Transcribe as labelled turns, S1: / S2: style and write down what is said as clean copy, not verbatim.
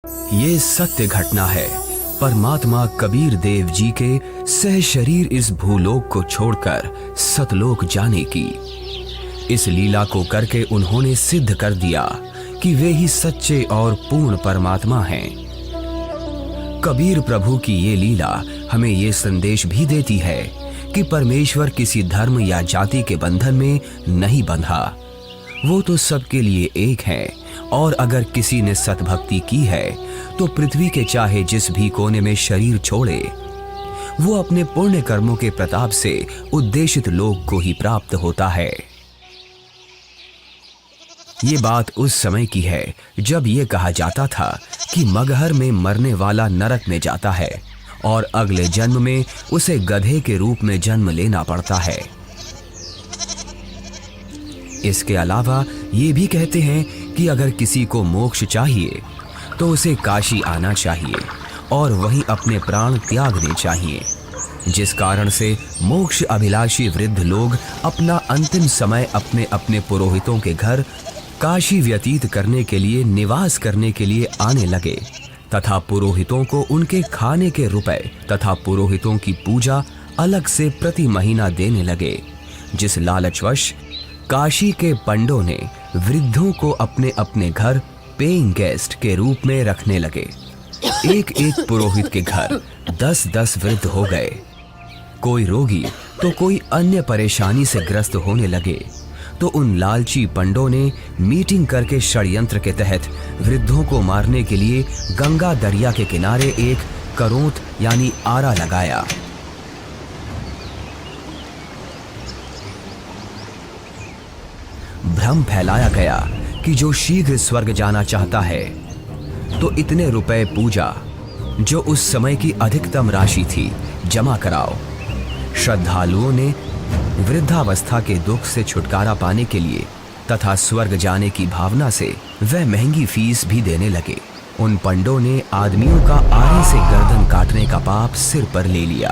S1: ये सत्य घटना है परमात्मा कबीर देव जी के सह शरीर इस भूलोक को छोड़कर सतलोक जाने की। इस लीला को करके उन्होंने सिद्ध कर दिया कि वे ही सच्चे और पूर्ण परमात्मा हैं। कबीर प्रभु की ये लीला हमें ये संदेश भी देती है कि परमेश्वर किसी धर्म या जाति के बंधन में नहीं बंधा, वो तो सबके लिए एक है। और अगर किसी ने सतभक्ति की है तो पृथ्वी के चाहे जिस भी कोने में शरीर छोड़े, वो अपने पुण्य कर्मों के प्रताप से उद्देशित लोक को ही प्राप्त होता है। ये बात उस समय की है जब ये कहा जाता था कि मगहर में मरने वाला नरक में जाता है और अगले जन्म में उसे गधे के रूप में जन्म लेना पड़ता है। इसके अलावा ये भी कहते हैं कि अगर किसी को मोक्ष चाहिए तो उसे काशी आना चाहिए और वहीं अपने प्राण त्यागने चाहिए, जिस कारण से मोक्ष अभिलाषी वृद्ध लोग अपना अंतिम समय अपने अपने पुरोहितों के घर काशी व्यतीत करने के लिए, निवास करने के लिए आने लगे तथा पुरोहितों को उनके खाने के रुपए तथा पुरोहितों की पूजा अलग से प्रति महीना देने लगे, जिस लालचवश काशी के पंडों ने वृद्धों को अपने अपने घर पेइंग गेस्ट के रूप में रखने लगे। एक एक पुरोहित के घर 10-10 वृद्ध हो गए। कोई रोगी तो कोई अन्य परेशानी से ग्रस्त होने लगे तो उन लालची पंडों ने मीटिंग करके षड्यंत्र के तहत वृद्धों को मारने के लिए गंगा दरिया के किनारे एक करोंत यानी आरा लगाया। भ्रम फैलाया गया कि जो शीघ्र स्वर्ग जाना चाहता है तो इतने रुपए पूजा, जो उस समय की अधिकतम राशि थी, जमा कराओ। श्रद्धालुओं ने वृद्धावस्था के दुख से छुटकारा पाने के लिए तथा स्वर्ग जाने की भावना से वह महंगी फीस भी देने लगे। उन पंडों ने आदमियों का आरे से गर्दन काटने का पाप सिर पर ले लिया।